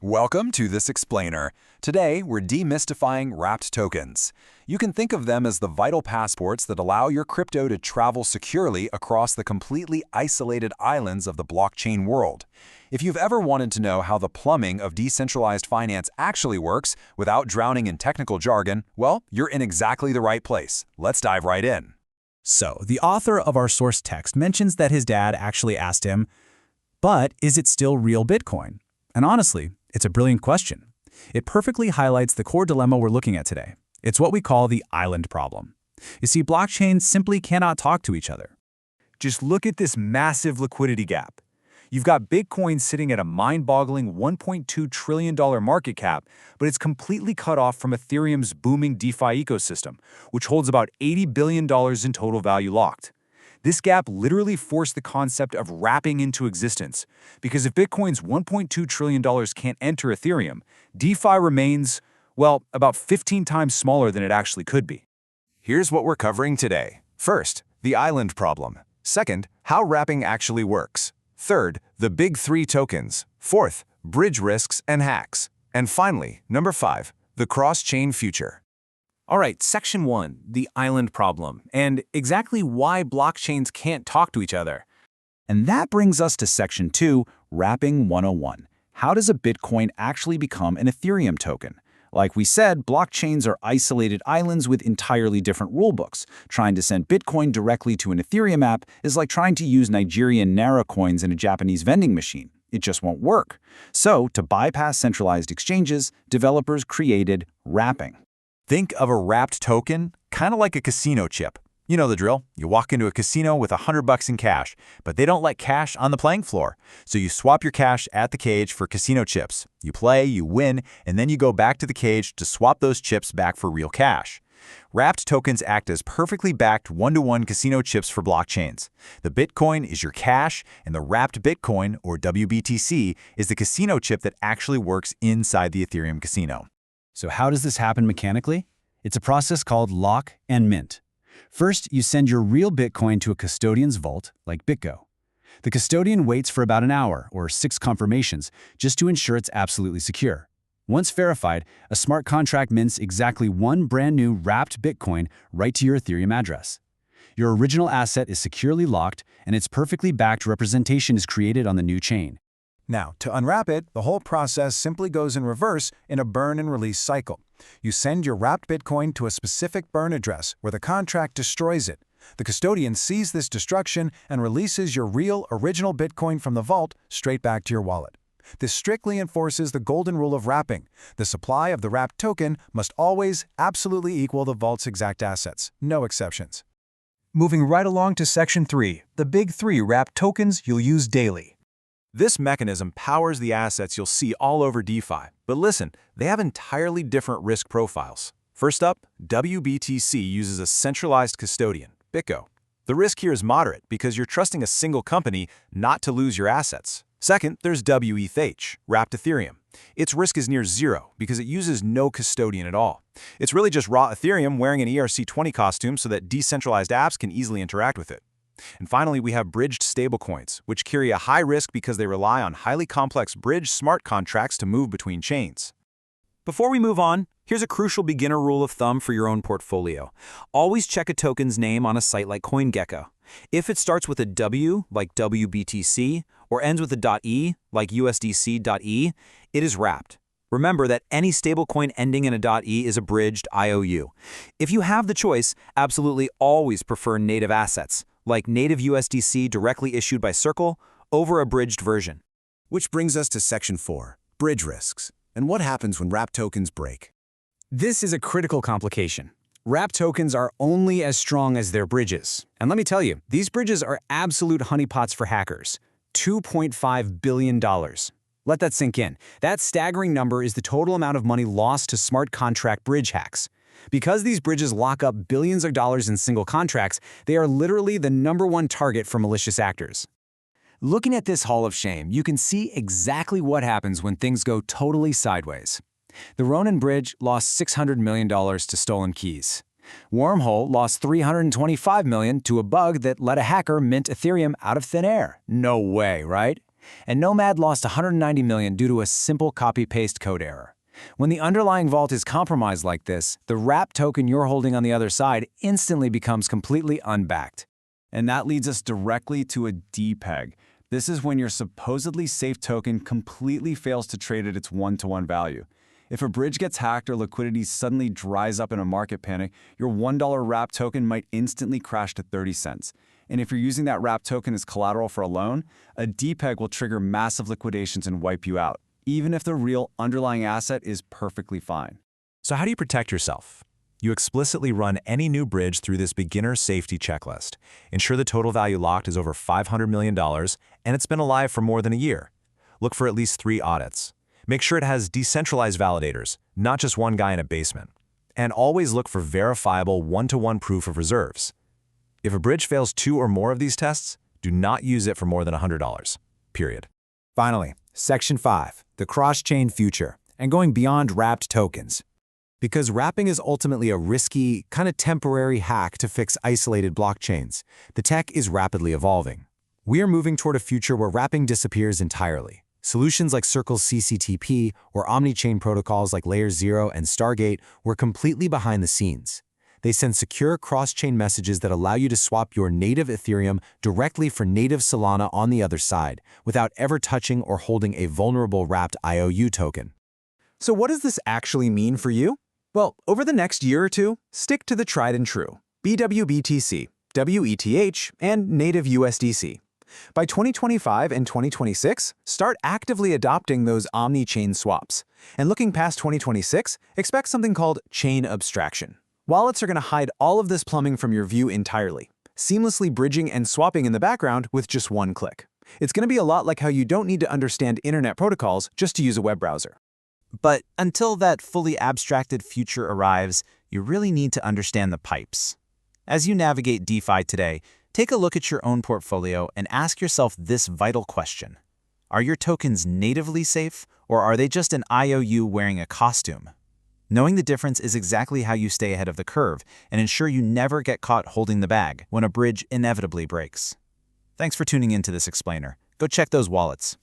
Welcome to this explainer. Today, we're demystifying wrapped tokens. You can think of them as the vital passports that allow your crypto to travel securely across the completely isolated islands of the blockchain world. If you've ever wanted to know how the plumbing of decentralized finance actually works without drowning in technical jargon, well, you're in exactly the right place. Let's dive right in. So, the author of our source text mentions that his dad actually asked him, but is it still real Bitcoin? And honestly, it's a brilliant question. It perfectly highlights the core dilemma we're looking at today. It's what we call the island problem. You see, blockchains simply cannot talk to each other. Just look at this massive liquidity gap. You've got Bitcoin sitting at a mind-boggling $1.2 trillion market cap, but it's completely cut off from Ethereum's booming DeFi ecosystem, which holds about $80 billion in total value locked. This gap literally forced the concept of wrapping into existence, because if Bitcoin's $1.2 trillion can't enter Ethereum, DeFi remains, well, about 15 times smaller than it actually could be. Here's what we're covering today. First, the island problem. Second, how wrapping actually works. Third, the big three tokens. Fourth, bridge risks and hacks. And finally, number 5, the cross-chain future. All right, Section 1, the island problem, and exactly why blockchains can't talk to each other. And that brings us to Section 2, Wrapping 101. How does a Bitcoin actually become an Ethereum token? Like we said, blockchains are isolated islands with entirely different rulebooks. Trying to send Bitcoin directly to an Ethereum app is like trying to use Nigerian Naira coins in a Japanese vending machine. It just won't work. So, to bypass centralized exchanges, developers created wrapping. Think of a wrapped token, kind of like a casino chip. You know the drill. You walk into a casino with $100 in cash, but they don't let cash on the playing floor. So you swap your cash at the cage for casino chips. You play, you win, and then you go back to the cage to swap those chips back for real cash. Wrapped tokens act as perfectly backed one-to-one casino chips for blockchains. The Bitcoin is your cash, and the wrapped Bitcoin, or WBTC, is the casino chip that actually works inside the Ethereum casino. So how does this happen mechanically? It's a process called lock and mint. First, you send your real Bitcoin to a custodian's vault, like BitGo. The custodian waits for about an hour, or 6 confirmations, just to ensure it's absolutely secure. Once verified, a smart contract mints exactly one brand new wrapped Bitcoin right to your Ethereum address. Your original asset is securely locked, and its perfectly backed representation is created on the new chain. Now, to unwrap it, the whole process simply goes in reverse in a burn and release cycle. You send your wrapped Bitcoin to a specific burn address where the contract destroys it. The custodian sees this destruction and releases your real, original Bitcoin from the vault straight back to your wallet. This strictly enforces the golden rule of wrapping. The supply of the wrapped token must always absolutely equal the vault's exact assets, no exceptions. Moving right along to Section 3, the big 3 wrapped tokens you'll use daily. This mechanism powers the assets you'll see all over DeFi. But listen, they have entirely different risk profiles. First up, WBTC uses a centralized custodian, BitGo. The risk here is moderate because you're trusting a single company not to lose your assets. Second, there's WETH, wrapped Ethereum. Its risk is near zero because it uses no custodian at all. It's really just raw Ethereum wearing an ERC20 costume so that decentralized apps can easily interact with it. And finally, we have bridged stablecoins, which carry a high risk because they rely on highly complex bridge smart contracts to move between chains. Before we move on, here's a crucial beginner rule of thumb for your own portfolio. Always check a token's name on a site like CoinGecko. If it starts with a W, like WBTC, or ends with a .e, like USDC.e, it is wrapped. Remember that any stablecoin ending in a .e is a bridged IOU. If you have the choice, absolutely always prefer native assets, like native USDC directly issued by Circle, over a bridged version. Which brings us to Section 4, bridge risks, and what happens when wrapped tokens break. This is a critical complication. Wrapped tokens are only as strong as their bridges. And let me tell you, these bridges are absolute honeypots for hackers. $2.5 billion. Let that sink in. That staggering number is the total amount of money lost to smart contract bridge hacks. Because these bridges lock up billions of dollars in single contracts, they are literally the #1 target for malicious actors. Looking at this hall of shame, you can see exactly what happens when things go totally sideways. The Ronin Bridge lost $600 million to stolen keys. Wormhole lost $325 million to a bug that let a hacker mint Ethereum out of thin air. No way, right? And Nomad lost $190 million due to a simple copy-paste code error. When the underlying vault is compromised like this, the wrapped token you're holding on the other side instantly becomes completely unbacked. And that leads us directly to a DPEG. This is when your supposedly safe token completely fails to trade at its one-to-one value. If a bridge gets hacked or liquidity suddenly dries up in a market panic, your $1 wrapped token might instantly crash to 30 cents. And if you're using that wrapped token as collateral for a loan, a DPEG will trigger massive liquidations and wipe you out, even if the real underlying asset is perfectly fine. So how do you protect yourself? You explicitly run any new bridge through this beginner safety checklist. Ensure the total value locked is over $500 million, and it's been alive for more than a year. Look for at least 3 audits. Make sure it has decentralized validators, not just one guy in a basement. And always look for verifiable one-to-one proof of reserves. If a bridge fails 2 or more of these tests, do not use it for more than $100. Period. Finally, Section 5, the cross-chain future, and going beyond wrapped tokens. Because wrapping is ultimately a risky, kind of temporary hack to fix isolated blockchains, the tech is rapidly evolving. We are moving toward a future where wrapping disappears entirely. Solutions like Circle's CCTP or omni-chain protocols like Layer 0 and Stargate were completely behind the scenes. They send secure cross-chain messages that allow you to swap your native Ethereum directly for native Solana on the other side, without ever touching or holding a vulnerable wrapped IOU token. So what does this actually mean for you? Well, over the next year or two, stick to the tried and true WBTC, WETH, and native USDC. By 2025 and 2026, start actively adopting those omni-chain swaps. And looking past 2026, expect something called chain abstraction. Wallets are going to hide all of this plumbing from your view entirely, seamlessly bridging and swapping in the background with just one click. It's going to be a lot like how you don't need to understand internet protocols just to use a web browser. But until that fully abstracted future arrives, you really need to understand the pipes. As you navigate DeFi today, take a look at your own portfolio and ask yourself this vital question. Are your tokens natively safe, or are they just an IOU wearing a costume? Knowing the difference is exactly how you stay ahead of the curve and ensure you never get caught holding the bag when a bridge inevitably breaks. Thanks for tuning into this explainer. Go check those wallets.